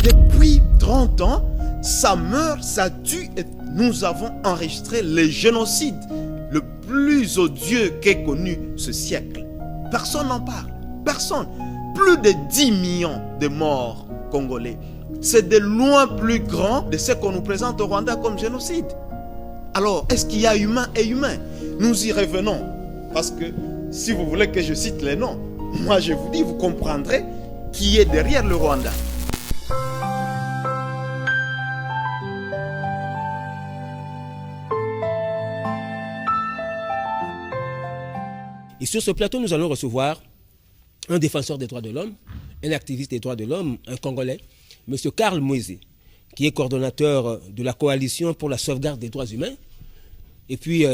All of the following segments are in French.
Depuis 30 ans, ça meurt, ça tue et nous avons enregistré le génocide le plus odieux qu'ait connu ce siècle. Personne n'en parle. Personne. Plus de 10 millions de morts congolais. C'est de loin plus grand de ce qu'on nous présente au Rwanda comme génocide. Alors, est-ce qu'il y a humain et humain? Nous y revenons. Parce que si vous voulez que je cite les noms, moi je vous dis, vous comprendrez qui est derrière le Rwanda. Et sur ce plateau, nous allons recevoir un défenseur des droits de l'homme, un activiste des droits de l'homme, un Congolais, M. Karl Moïse, qui est coordonnateur de la Coalition pour la sauvegarde des droits humains. Et puis,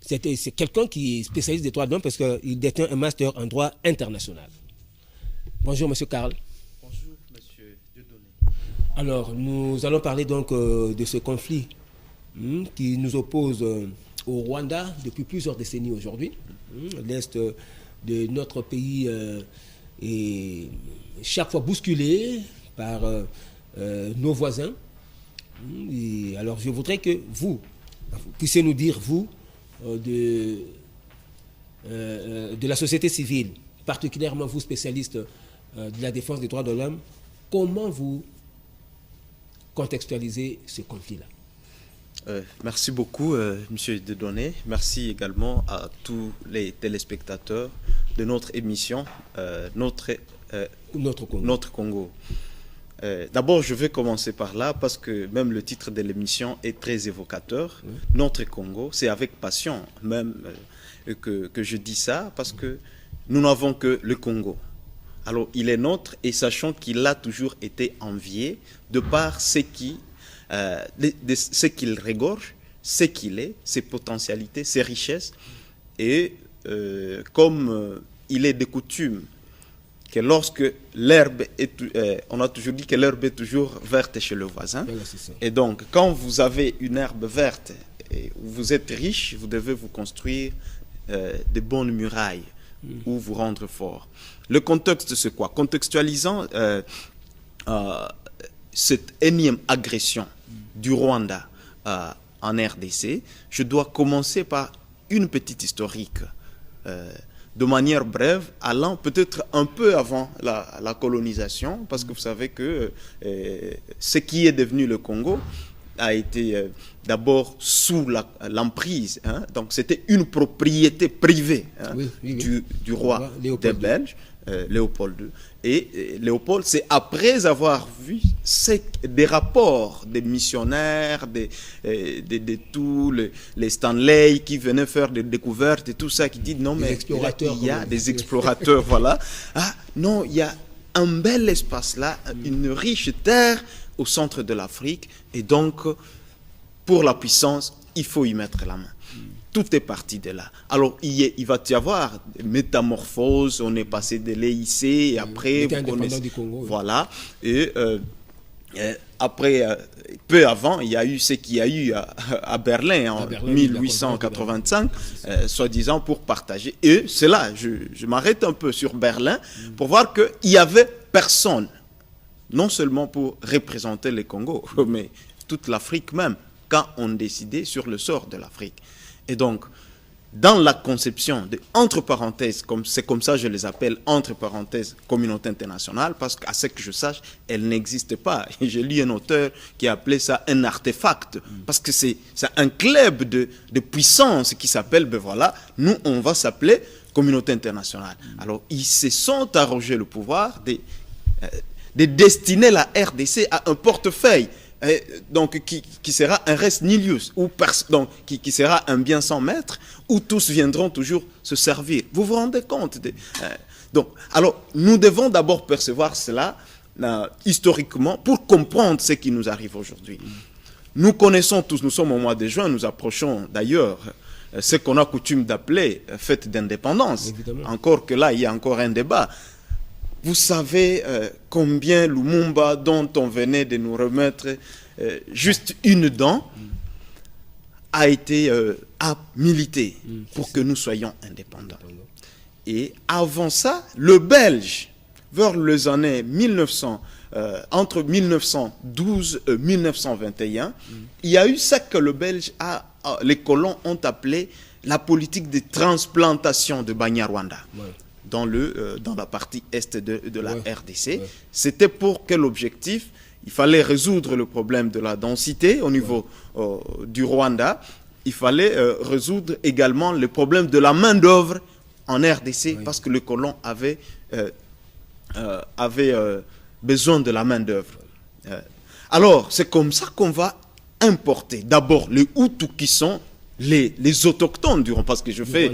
c'est quelqu'un qui est spécialiste des droits de l'homme parce qu'il détient un master en droit international. Bonjour, M. Karl. Bonjour, M. Dieudonné. Alors, nous allons parler donc de ce conflit qui nous oppose au Rwanda depuis plusieurs décennies aujourd'hui. L'Est de notre pays est chaque fois bousculé par nos voisins. Et alors, je voudrais que vous puissiez nous dire, vous, de la société civile, particulièrement vous, spécialistes de la défense des droits de l'homme, comment vous contextualisez ce conflit-là? Merci beaucoup, Monsieur Dieudonné. Merci également à tous les téléspectateurs de notre émission, notre Congo. D'abord, je vais commencer par là parce que même le titre de l'émission est très évocateur. Oui. Notre Congo, c'est avec passion même que je dis ça parce que nous n'avons que le Congo. Alors, il est nôtre et sachons qu'il a toujours été envié de par ce qu'il regorge, ce qu'il est, ses potentialités, ses richesses. Et comme il est de coutume que lorsque l'herbe est... on a toujours dit que l'herbe est toujours verte chez le voisin. Voilà, et donc, quand vous avez une herbe verte et vous êtes riche, vous devez vous construire de bonnes murailles ou vous rendre fort. Le contexte, c'est quoi? Contextualisant cette énième agression du Rwanda en RDC, je dois commencer par une petite historique de manière brève, allant peut-être un peu avant la colonisation, parce que vous savez que ce qui est devenu le Congo a été d'abord sous l'emprise, donc c'était une propriété privée du roi des Belges, Léopold II. Et Léopold, c'est après avoir vu des rapports des missionnaires, de tous les Stanley qui venaient faire des découvertes et tout ça, qui dit non, mais il y a des explorateurs, voilà. Ah non, il y a un bel espace là, une riche terre au centre de l'Afrique, et donc pour la puissance, il faut y mettre la main. Tout est parti de là. Alors, il va y avoir des métamorphoses. On est passé de l'EIC et après... du Congo, voilà. Et après, peu avant, il y a eu ce qu'il y a eu à Berlin en 1885, soi-disant pour partager. Et c'est là, je m'arrête un peu sur Berlin pour voir qu'il n'y avait personne, non seulement pour représenter le Congo, mais toute l'Afrique même, quand on décidait sur le sort de l'Afrique. Et donc, dans la conception de, entre parenthèses, c'est comme ça que je les appelle, entre parenthèses, communauté internationale, parce qu'à ce que je sache, elle n'existe pas. Et j'ai lu un auteur qui a appelé ça un artefact, parce que c'est un club de puissance qui s'appelle, ben voilà, nous, on va s'appeler communauté internationale. Alors, ils se sont arrogés le pouvoir de destiner la RDC à un portefeuille. Donc, qui sera un res nihilus, ou donc, qui sera un bien sans maître, où tous viendront toujours se servir. Vous vous rendez compte donc, alors, nous devons d'abord percevoir cela historiquement pour comprendre ce qui nous arrive aujourd'hui. Nous connaissons tous, nous sommes au mois de juin, nous approchons d'ailleurs ce qu'on a coutume d'appeler fête d'indépendance. Encore que là, il y a encore un débat. Vous savez combien Lumumba, dont on venait de nous remettre juste une dent, a été à militer pour que nous soyons indépendants. Et avant ça, le Belge, vers les années 1900, entre 1912 et 1921, il y a eu ce que les colons ont appelé la politique de transplantation de Banyarwanda. Ouais. Dans la partie est de la RDC. Ouais. C'était pour quel objectif? Il fallait résoudre le problème de la densité au niveau du Rwanda. Il fallait résoudre également le problème de la main-d'œuvre en RDC, parce que les colons avaient besoin de la main-d'œuvre. Alors, c'est comme ça qu'on va importer d'abord les Hutus qui sont les autochtones du Rwanda, parce que je fais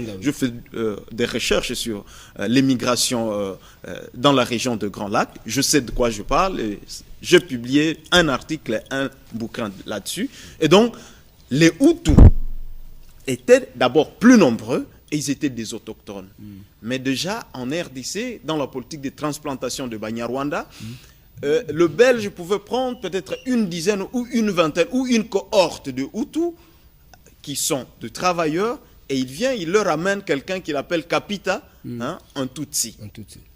des recherches sur l'immigration dans la région de Grand Lac. Je sais de quoi je parle. Et j'ai publié un article, un bouquin là-dessus. Et donc, les Hutus étaient d'abord plus nombreux et ils étaient des autochtones. Mais déjà, en RDC, dans la politique de transplantation de Banyarwanda, le Belge pouvait prendre peut-être une dizaine ou une vingtaine ou une cohorte de Hutus qui sont de travailleurs, et il leur amène quelqu'un qu'il appelle Kapita, un Tutsi.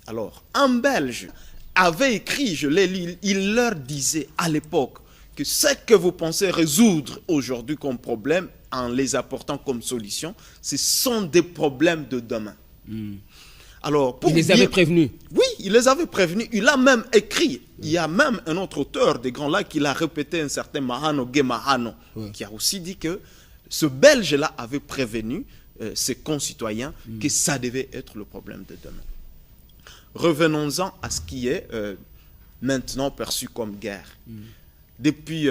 Alors, un Belge avait écrit, je l'ai lu, il leur disait à l'époque que ce que vous pensez résoudre aujourd'hui comme problème, en les apportant comme solution, ce sont des problèmes de demain. Alors, il les avait prévenus. Oui, il les avait prévenus. Il a même écrit. Il y a même un autre auteur des Grands Lacs qui l'a répété, un certain Mahano Gué Mahano, qui a aussi dit que ce Belge-là avait prévenu ses concitoyens que ça devait être le problème de demain. Revenons-en à ce qui est maintenant perçu comme guerre. Depuis,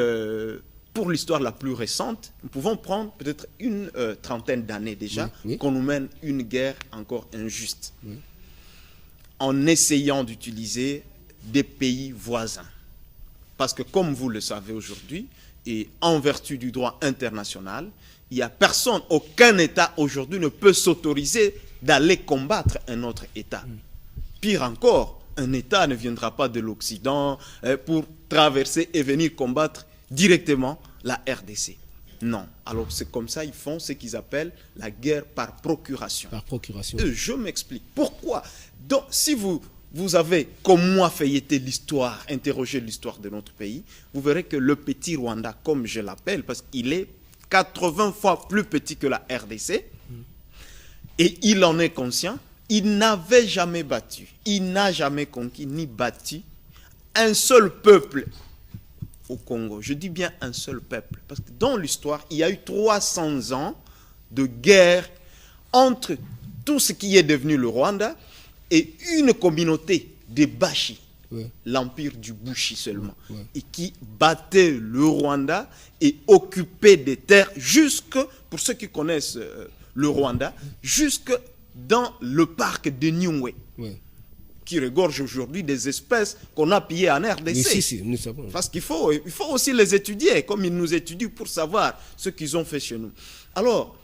pour l'histoire la plus récente, nous pouvons prendre peut-être une trentaine d'années déjà qu'on nous mène une guerre encore injuste, en essayant d'utiliser des pays voisins. Parce que comme vous le savez aujourd'hui, et en vertu du droit international, il n'y a personne, aucun État aujourd'hui ne peut s'autoriser d'aller combattre un autre État. Pire encore, un État ne viendra pas de l'Occident pour traverser et venir combattre directement la RDC. Non. Alors c'est comme ça, ils font ce qu'ils appellent la guerre par procuration. Par procuration. Je m'explique. Pourquoi? Donc, si vous avez, comme moi, feuilleté l'histoire, interrogé l'histoire de notre pays, vous verrez que le petit Rwanda, comme je l'appelle, parce qu'il est 80 fois plus petit que la RDC, et il en est conscient, il n'avait jamais battu, il n'a jamais conquis ni battu un seul peuple au Congo. Je dis bien un seul peuple, parce que dans l'histoire, il y a eu 300 ans de guerre entre tout ce qui est devenu le Rwanda et une communauté des Bashi, l'empire du Bushi seulement, et qui battait le Rwanda et occupait des terres jusque, pour ceux qui connaissent le Rwanda, jusque dans le parc de Nyungwe, qui regorge aujourd'hui des espèces qu'on a pillées en RDC. Nous savons. Parce qu'il faut aussi les étudier, comme ils nous étudient, pour savoir ce qu'ils ont fait chez nous. Alors,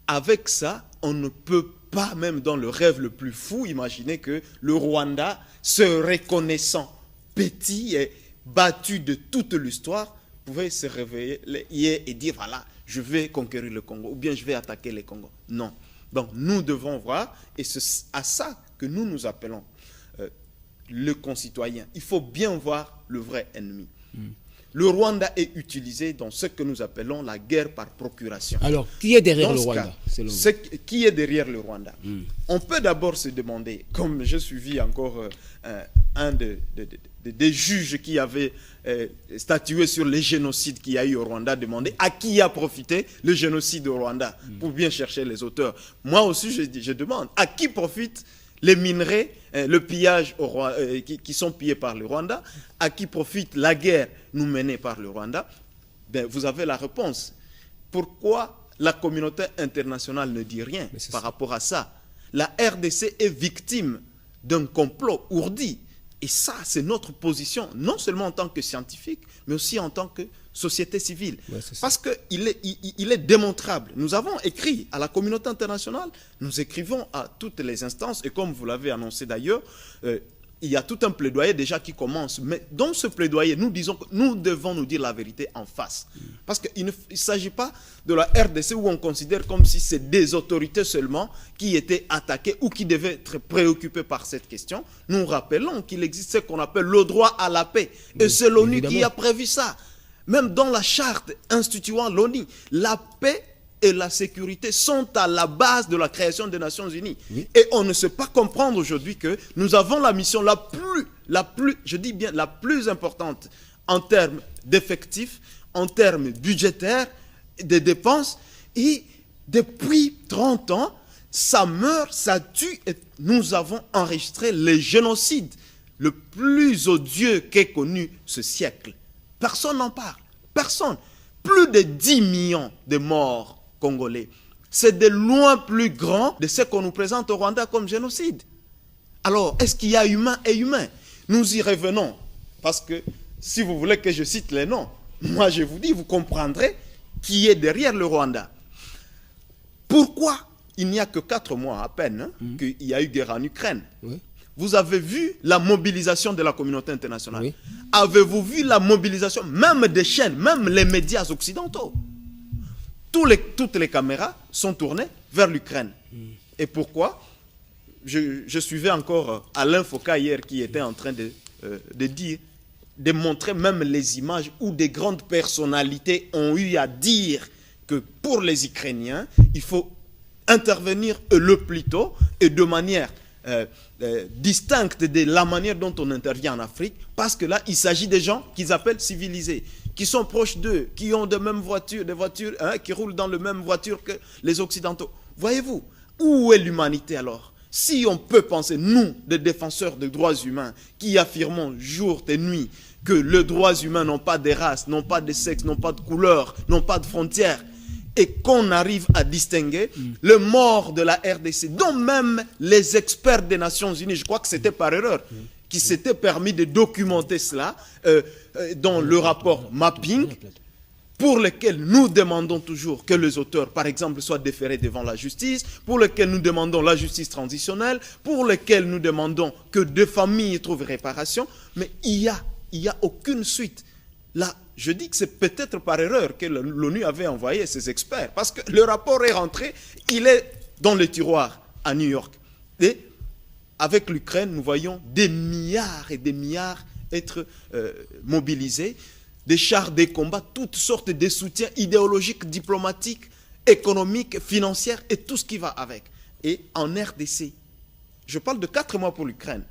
avec ça, on ne peut pas, même dans le rêve le plus fou, imaginer que le Rwanda, se reconnaissant petit et battu de toute l'histoire, pouvait se réveiller et dire, voilà, je vais conquérir le Congo, ou bien je vais attaquer les Congos. Non. Donc, nous devons voir, et c'est à ça que nous nous appelons le concitoyen. Il faut bien voir le vrai ennemi. Le Rwanda est utilisé dans ce que nous appelons la guerre par procuration. Alors, qui est derrière le Rwanda? Qui est derrière le Rwanda? On peut d'abord se demander, comme j'ai suivi encore un des juges qui avait statué sur les génocides qu'il y a eu au Rwanda, demander à qui a profité le génocide au Rwanda, pour bien chercher les auteurs. Moi aussi, je demande, à qui profitent les minerais, le pillage qui sont pillés par le Rwanda, à qui profite la guerre nous menée par le Rwanda? Ben, vous avez la réponse. Pourquoi la communauté internationale ne dit rien par rapport à ça? La RDC est victime d'un complot ourdi. Et ça, c'est notre position, non seulement en tant que scientifique, mais aussi en tant que société civile. Parce qu'il est démontrable. Nous avons écrit à la communauté internationale, nous écrivons à toutes les instances, et comme vous l'avez annoncé d'ailleurs, il y a tout un plaidoyer déjà qui commence. Mais dans ce plaidoyer, nous disons que nous devons nous dire la vérité en face. Parce qu'il ne s'agit pas de la RDC où on considère comme si c'est des autorités seulement qui étaient attaquées ou qui devaient être préoccupées par cette question. Nous rappelons qu'il existe ce qu'on appelle le droit à la paix. Et c'est l'ONU qui a prévu ça. Même dans la charte instituant l'ONU, la paix et la sécurité sont à la base de la création des Nations Unies. Oui. Et on ne sait pas comprendre aujourd'hui que nous avons la mission la plus importante en termes d'effectifs, en termes budgétaires, des dépenses. Et depuis 30 ans, ça meurt, ça tue. Et nous avons enregistré le génocide le plus odieux qu'ait connu ce siècle. Personne n'en parle. Personne. Plus de 10 millions de morts congolais. C'est de loin plus grand de ce qu'on nous présente au Rwanda comme génocide. Alors, est-ce qu'il y a humain et humain? Nous y revenons. Parce que si vous voulez que je cite les noms, moi je vous dis, vous comprendrez qui est derrière le Rwanda. Pourquoi il n'y a que 4 mois à peine qu'il y a eu guerre en Ukraine? Oui. Vous avez vu la mobilisation de la communauté internationale. Oui. Avez-vous vu la mobilisation même des chaînes, même les médias occidentaux? Toutes les caméras sont tournées vers l'Ukraine. Et pourquoi? Je suivais encore Alain Foucault hier qui était en train de montrer même les images où des grandes personnalités ont eu à dire que pour les Ukrainiens, il faut intervenir le plus tôt et de manière distincte de la manière dont on intervient en Afrique, parce que là, il s'agit des gens qu'ils appellent civilisés, qui sont proches d'eux, qui ont des mêmes voitures, des voitures qui roulent dans la même voiture que les Occidentaux. Voyez-vous, où est l'humanité alors? Si on peut penser, nous, des défenseurs des droits humains, qui affirmons jour et nuit que les droits humains n'ont pas de race, n'ont pas de sexe, n'ont pas de couleur, n'ont pas de frontières, et qu'on arrive à distinguer le mort de la RDC, dont même les experts des Nations Unies, je crois que c'était par erreur, qui s'étaient permis de documenter cela dans le rapport Mapping, pour lequel nous demandons toujours que les auteurs, par exemple, soient déférés devant la justice, pour lequel nous demandons la justice transitionnelle, pour lequel nous demandons que deux familles trouvent réparation, mais il y a aucune suite. Là, je dis que c'est peut-être par erreur que l'ONU avait envoyé ses experts, parce que le rapport est rentré, il est dans le tiroir à New York. Et avec l'Ukraine, nous voyons des milliards et des milliards être mobilisés, des chars de combat, toutes sortes de soutiens idéologiques, diplomatiques, économiques, financiers et tout ce qui va avec. Et en RDC, je parle de 4 mois pour l'Ukraine,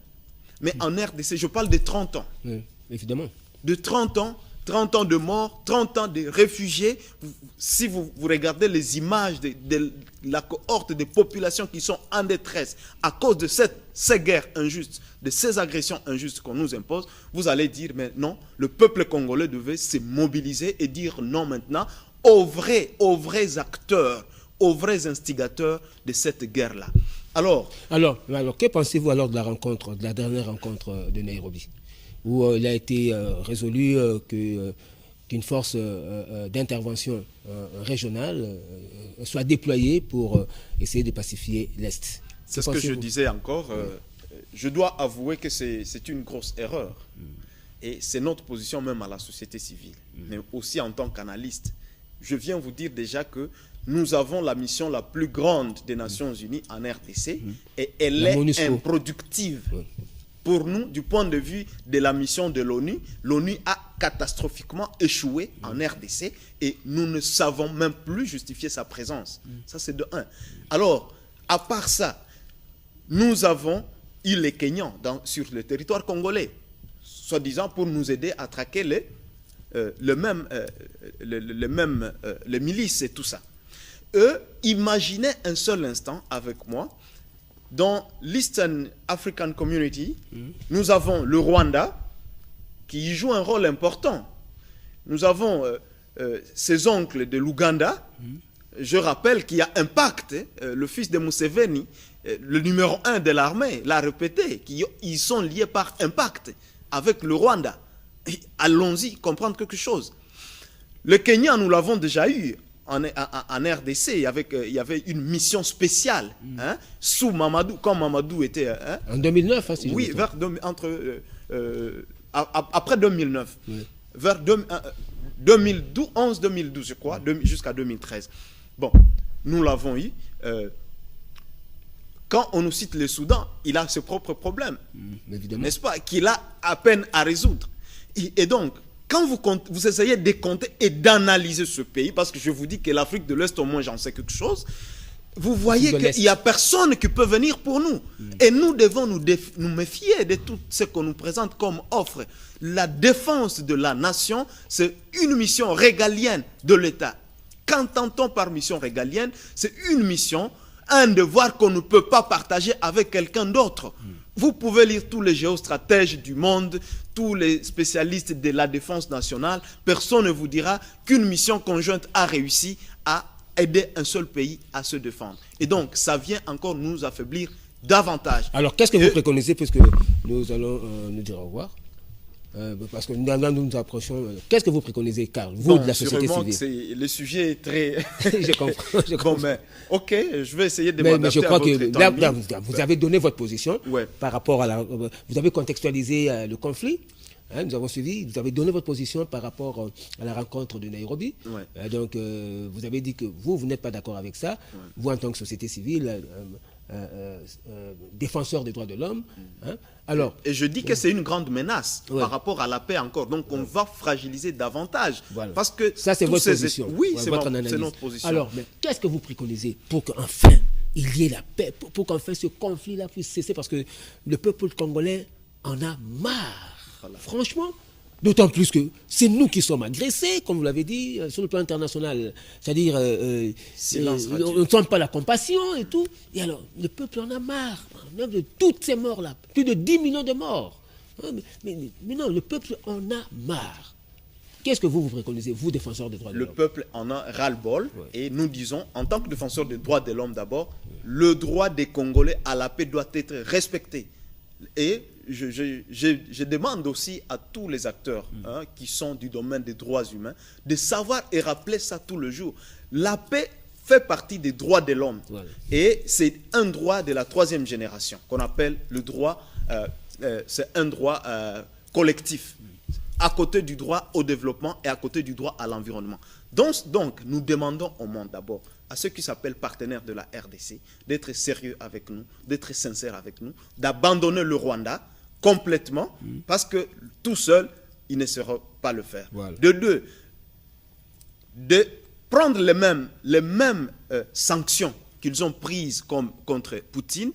mais en RDC, je parle de 30 ans. Oui, évidemment. De 30 ans de morts, 30 ans de réfugiés. Si vous regardez les images de la cohorte de populations qui sont en détresse à cause de ces guerres injustes, de ces agressions injustes qu'on nous impose, vous allez dire, mais non, le peuple congolais devait se mobiliser et dire non maintenant aux vrais acteurs, aux vrais instigateurs de cette guerre-là. Alors, que pensez-vous alors de la dernière rencontre de Nairobi, où il a été résolu qu'une force d'intervention régionale soit déployée pour essayer de pacifier l'Est? C'est ce que je disais encore. Je dois avouer que c'est une grosse erreur. Et c'est notre position même à la société civile, mais aussi en tant qu'analyste. Je viens vous dire déjà que nous avons la mission la plus grande des Nations Unies en RDC et elle est improductive. Pour nous, du point de vue de la mission de l'ONU, l'ONU a catastrophiquement échoué en RDC et nous ne savons même plus justifier sa présence. Ça, c'est de un. Alors, à part ça, nous avons eu les Kenyans sur le territoire congolais, soi-disant pour nous aider à traquer les milices et tout ça. Eux, imaginez un seul instant avec moi, dans l'Eastern African Community, nous avons le Rwanda qui y joue un rôle important. Nous avons ses oncles de l'Ouganda. Je rappelle qu'il y a un pacte, le fils de Museveni, le numéro 1 de l'armée, l'a répété, qu'ils sont liés par un pacte avec le Rwanda. Allons-y comprendre quelque chose. Le Kenya, nous l'avons déjà eu en RDC, il y avait une mission spéciale, hein, sous Mamadou, quand Mamadou était... Hein, en 2009, hein, si oui, après 2009, oui. Vers 2011-2012, je crois, jusqu'à 2013. Bon, nous l'avons eu. Quand on nous cite le Soudan, il a ses propres problèmes, n'est-ce pas, qu'il a à peine à résoudre. Et donc, quand vous essayez de compter et d'analyser ce pays, parce que je vous dis que l'Afrique de l'Est, au moins j'en sais quelque chose, vous voyez qu'il n'y a personne qui peut venir pour nous. Et nous devons nous méfier de tout ce qu'on nous présente comme offre. La défense de la nation, c'est une mission régalienne de l'État. Qu'entend-on par mission régalienne? C'est une mission, un devoir qu'on ne peut pas partager avec quelqu'un d'autre. Vous pouvez lire tous les géostratèges du monde, tous les spécialistes de la défense nationale. Personne ne vous dira qu'une mission conjointe a réussi à aider un seul pays à se défendre. Et donc, ça vient encore nous affaiblir davantage. Alors, qu'est-ce que vous préconisez, puisque nous allons nous dire au revoir? Parce que nous approchons. Qu'est-ce que vous préconisez, Karl, vous, de la société civile? Le sujet est très... je comprends. Bon, mais, ok, je vais essayer de m'adapter. Mais je crois que là, vous avez donné votre position, ouais, par rapport à la... Vous avez contextualisé le conflit. Hein, nous avons suivi, vous avez donné votre position par rapport à la rencontre de Nairobi. Ouais. Donc, vous avez dit que vous n'êtes pas d'accord avec ça. Ouais. Vous, en tant que société civile, défenseur des droits de l'homme. Hein. Alors, et je dis que c'est une grande menace, ouais, par rapport à la paix encore. Donc, on va fragiliser davantage. Voilà. Parce que ça, c'est votre position. Oui, c'est notre position. Alors, mais qu'est-ce que vous préconisez pour qu'enfin il y ait la paix, pour qu'enfin ce conflit-là puisse cesser? Parce que le peuple congolais en a marre. Voilà. Franchement, d'autant plus que c'est nous qui sommes agressés, comme vous l'avez dit, sur le plan international. C'est-à-dire, on ne sent pas la compassion et tout. Et alors, le peuple en a marre, même de toutes ces morts-là. Plus de 10 millions de morts. Mais non, le peuple en a marre. Qu'est-ce que vous préconisez, vous, défenseurs des droits de l'homme? Le peuple en a ras-le-bol. Ouais. Et nous disons, en tant que défenseurs des droits de l'homme d'abord, le droit des Congolais à la paix doit être respecté. Et je demande aussi à tous les acteurs, hein, qui sont du domaine des droits humains, de savoir et rappeler ça tout le jour. La paix fait partie des droits de l'homme. Voilà. Et c'est un droit de la 3e génération qu'on appelle le droit, c'est un droit collectif, à côté du droit au développement et à côté du droit à l'environnement. Donc, nous demandons au monde d'abord, à ceux qui s'appellent partenaires de la RDC, d'être sérieux avec nous, d'être sincères avec nous, d'abandonner le Rwanda complètement, parce que tout seul, ils ne sauront pas le faire. Voilà. De deux, de prendre les mêmes sanctions qu'ils ont prises contre Poutine,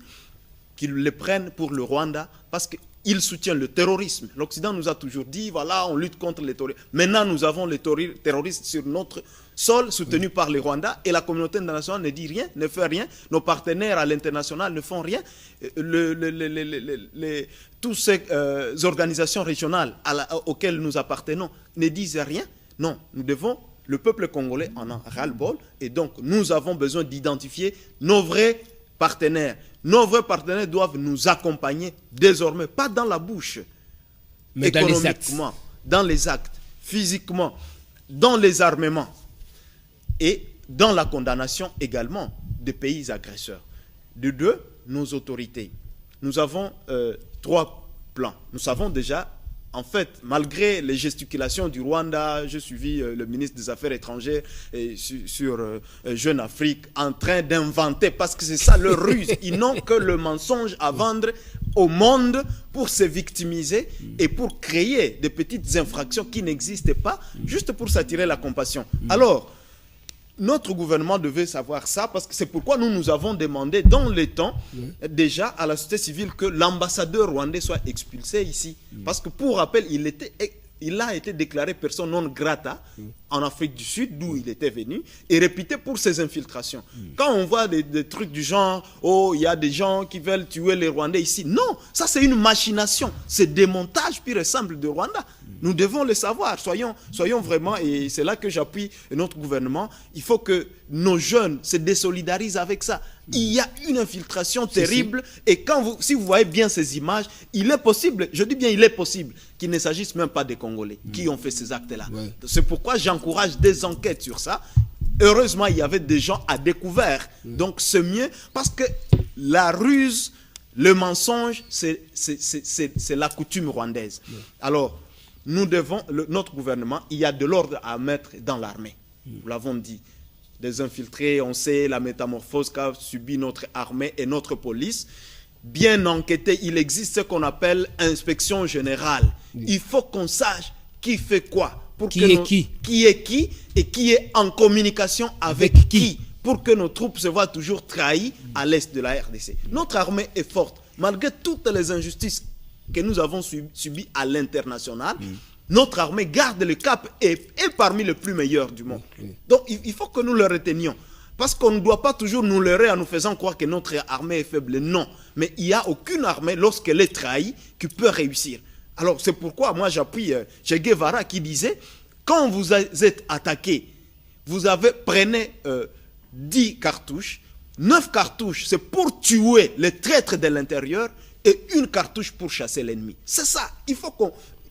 qu'ils les prennent pour le Rwanda, parce qu'ils soutiennent le terrorisme. L'Occident nous a toujours dit, voilà, on lutte contre les terroristes. Maintenant, nous avons les terroristes sur notre sol, soutenus par les Rwandais, et la communauté internationale ne dit rien, ne fait rien. Nos partenaires à l'international ne font rien. Toutes ces organisations régionales auxquelles nous appartenons ne disent rien. Non, nous devons... Le peuple congolais en a ras-le-bol, et donc nous avons besoin d'identifier nos vrais partenaires. Nos vrais partenaires doivent nous accompagner désormais, pas dans la bouche, mais économiquement, dans les actes, physiquement, dans les armements et dans la condamnation également des pays agresseurs. De deux, nos autorités. Nous avons 3 plans. Nous savons déjà, en fait, malgré les gesticulations du Rwanda, j'ai suivi le ministre des Affaires étrangères sur Jeune Afrique en train d'inventer, parce que c'est ça leur ruse. Ils n'ont que le mensonge à vendre au monde pour se victimiser et pour créer des petites infractions qui n'existent pas, juste pour s'attirer la compassion. Alors, notre gouvernement devait savoir ça, parce que c'est pourquoi nous avons demandé dans les temps déjà à la société civile que l'ambassadeur rwandais soit expulsé ici. Parce que pour rappel, il a été déclaré personne non grata en Afrique du Sud, d'où il était venu, et réputé pour ses infiltrations. Quand on voit des trucs du genre, oh, il y a des gens qui veulent tuer les Rwandais ici. Non, ça c'est une machination, c'est démontage pur et simple de Rwanda. Nous devons le savoir, soyons vraiment, et c'est là que j'appuie notre gouvernement, il faut que nos jeunes se désolidarisent avec ça. Il y a une infiltration terrible, et si vous voyez bien ces images, il est possible, je dis bien il est possible, qu'il ne s'agisse même pas des Congolais qui ont fait ces actes-là. Ouais. C'est pourquoi j'encourage des enquêtes sur ça. heureusement, il y avait des gens à découvert. Donc, c'est mieux parce que la ruse, le mensonge, c'est la coutume rwandaise. Alors, nous devons, notre gouvernement, il y a de l'ordre à mettre dans l'armée. Nous l'avons dit. Des infiltrés, on sait la métamorphose qu'a subi notre armée et notre police. Bien enquêté, il existe ce qu'on appelle inspection générale. Il faut qu'on sache qui fait quoi. Qui est qui et qui est en communication avec qui. Pour que nos troupes se voient toujours trahies à l'est de la RDC. Notre armée est forte. Malgré toutes les injustices que nous avons subies à l'international, notre armée garde le cap et est parmi les plus meilleurs du monde. Donc il faut que nous le retenions. Parce qu'on ne doit pas toujours nous leurrer en nous faisant croire que notre armée est faible. Non. Mais il n'y a aucune armée, lorsqu'elle est trahie, qui peut réussir. Alors c'est pourquoi moi j'appuie Che Guevara qui disait, quand vous êtes attaqué, prenez 10 cartouches, 9 cartouches, c'est pour tuer les traîtres de l'intérieur et 1 cartouche pour chasser l'ennemi. C'est ça. Il faut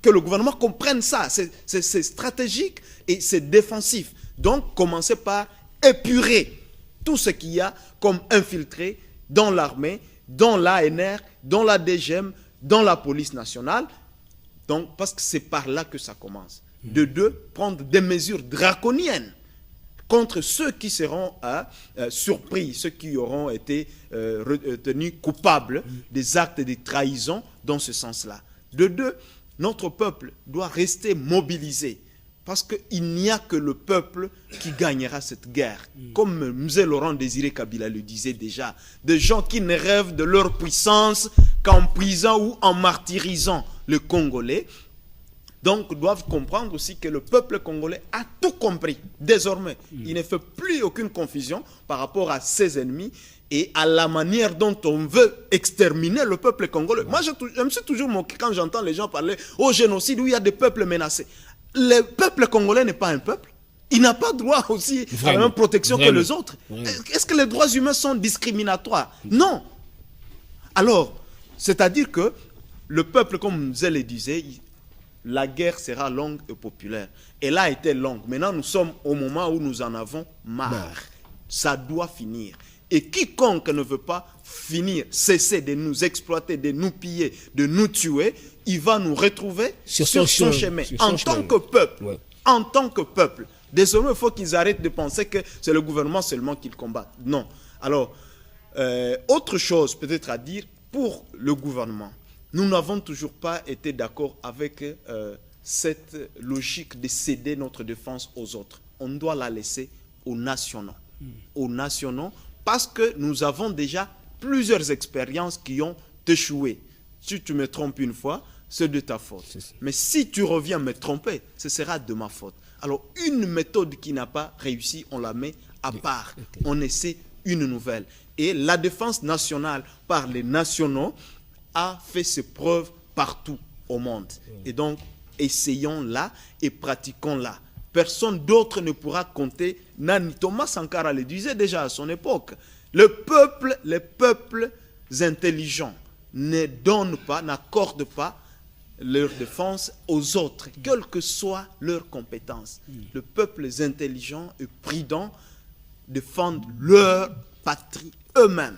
que le gouvernement comprenne ça. C'est stratégique et c'est défensif. Donc commencez par épurer tout ce qu'il y a comme infiltré dans l'armée, dans l'ANR, dans la DGM, dans la police nationale. Donc, parce que c'est par là que ça commence. De deux, prendre des mesures draconiennes contre ceux qui seront surpris, ceux qui auront été tenus coupables des actes de trahison dans ce sens-là. De deux, notre peuple doit rester mobilisé. Parce qu'il n'y a que le peuple qui gagnera cette guerre. Comme M. Laurent Désiré Kabila le disait déjà, des gens qui ne rêvent de leur puissance qu'en prisant ou en martyrisant le Congolais. Donc, doivent comprendre aussi que le peuple congolais a tout compris. Désormais, il ne fait plus aucune confusion par rapport à ses ennemis et à la manière dont on veut exterminer le peuple congolais. Moi, je me suis toujours moqué quand j'entends les gens parler au génocide où il y a des peuples menacés. Le peuple congolais n'est pas un peuple. Il n'a pas droit aussi à la même protection que les autres. Est-ce que les droits humains sont discriminatoires? Non. Alors, c'est-à-dire que le peuple, comme Zé le disait, la guerre sera longue et populaire. Elle a été longue. Maintenant, nous sommes au moment où nous en avons marre. Ça doit finir. Et quiconque ne veut pas finir, cesser de nous exploiter, de nous piller, de nous tuer, il va nous retrouver sur son chemin. En tant que peuple. En tant que peuple. Désormais, il faut qu'ils arrêtent de penser que c'est le gouvernement seulement qu'ils combattent. Non. Alors, autre chose peut-être à dire pour le gouvernement. Nous n'avons toujours pas été d'accord avec cette logique de céder notre défense aux autres. On doit la laisser aux nationaux. Aux nationaux, parce que nous avons déjà plusieurs expériences qui ont échoué. Si tu me trompes une fois, c'est de ta faute. Mais si tu reviens me tromper, ce sera de ma faute. Alors, une méthode qui n'a pas réussi, on la met à part. On essaie une nouvelle. Et la défense nationale par les nationaux a fait ses preuves partout au monde. Et donc, essayons-la et pratiquons-la. Personne d'autre ne pourra compter. Thomas Sankara le disait déjà à son époque. Les peuples intelligents ne donnent pas, n'accordent pas leur défense aux autres, quelles que soient leurs compétences. Les peuples intelligents et prudents défendent leur patrie eux-mêmes.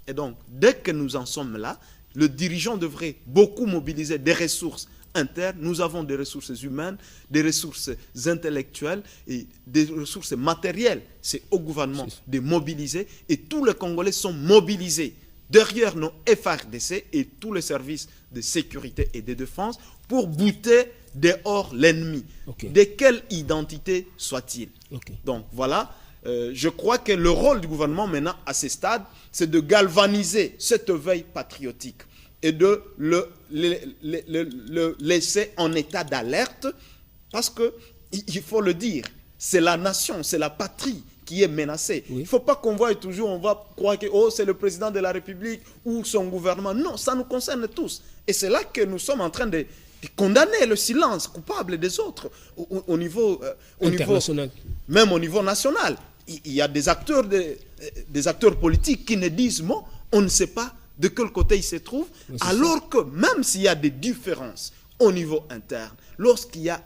Et donc, dès que nous en sommes là, le dirigeant devrait beaucoup mobiliser des ressources internes. Nous avons des ressources humaines, des ressources intellectuelles et des ressources matérielles. C'est au gouvernement de mobiliser et tous les Congolais sont mobilisés derrière nos FARDC et tous les services de sécurité et de défense pour bouter dehors l'ennemi, de quelle identité soit-il. Donc voilà, je crois que le rôle du gouvernement maintenant à ce stade, c'est de galvaniser cette veille patriotique et de le laisser en état d'alerte parce qu'il faut le dire, c'est la nation, c'est la patrie qui est menacée. Il ne faut pas qu'on voie toujours, on va croire que c'est le président de la République ou son gouvernement. Non, ça nous concerne tous. Et c'est là que nous sommes en train de condamner le silence coupable des autres au niveau international. Même au niveau national. Il y a des acteurs politiques qui ne disent mot, on ne sait pas de quel côté ils se trouvent, alors que même s'il y a des différences au niveau interne, lorsqu'il y a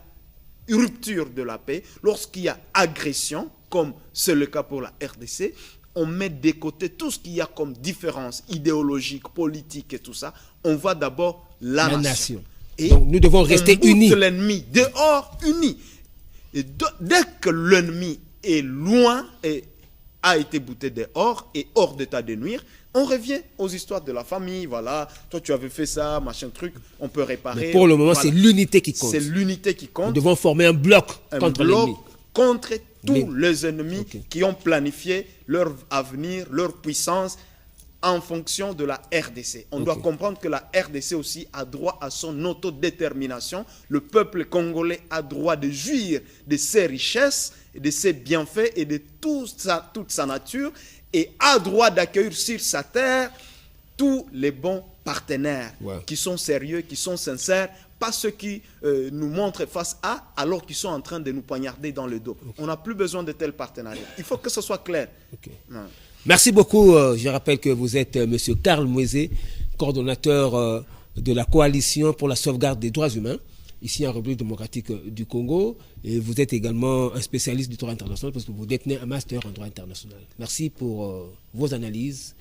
rupture de la paix, lorsqu'il y a agression, comme c'est le cas pour la RDC, on met de côté tout ce qu'il y a comme différence idéologique, politique et tout ça. On voit d'abord la nation. Et donc, nous devons rester unis. L'ennemi dehors, unis. Et dès que l'ennemi est loin et a été bouté dehors et hors d'état de nuire, on revient aux histoires de la famille. Voilà, toi tu avais fait ça, machin truc, on peut réparer. Mais pour le moment, voilà. C'est l'unité qui compte. C'est l'unité qui compte. Nous devons former un bloc contre l'ennemi. Contre tous les ennemis qui ont planifié leur avenir, leur puissance en fonction de la RDC. On doit comprendre que la RDC aussi a droit à son autodétermination. Le peuple congolais a droit de jouir de ses richesses, de ses bienfaits et de toute sa nature, et a droit d'accueillir sur sa terre tous les bons partenaires qui sont sérieux, qui sont sincères, pas ceux qui nous montrent face à, alors qu'ils sont en train de nous poignarder dans le dos. On n'a plus besoin de tels partenariats. Il faut que ce soit clair. Merci beaucoup. Je rappelle que vous êtes M. Karl Mweze, coordonnateur de la Coalition pour la sauvegarde des droits humains, ici en République démocratique du Congo. Et vous êtes également un spécialiste du droit international parce que vous détenez un master en droit international. Merci pour vos analyses.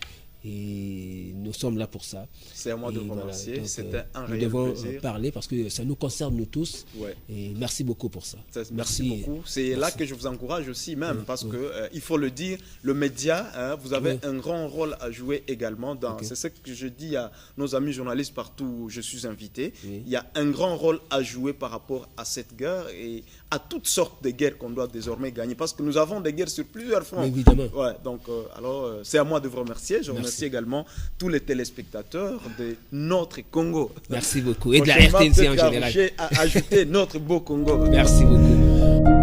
Et nous sommes là pour ça. C'est à moi de vous remercier. C'était un réel plaisir. Nous devons parler parce que ça nous concerne nous tous. Et merci beaucoup pour ça. Merci beaucoup. C'est là que je vous encourage aussi même parce que il faut le dire, le média, vous avez un grand rôle à jouer également. Dans. C'est ce que je dis à nos amis journalistes partout où je suis invité. Il y a un grand rôle à jouer par rapport à cette guerre et à toutes sortes de guerres qu'on doit désormais gagner parce que nous avons des guerres sur plusieurs fronts. Évidemment. Donc alors c'est à moi de vous remercier. Je remercie également tous les téléspectateurs de notre Congo. Merci beaucoup. Et de la RTNC en général. À ajouter notre beau Congo. Merci beaucoup.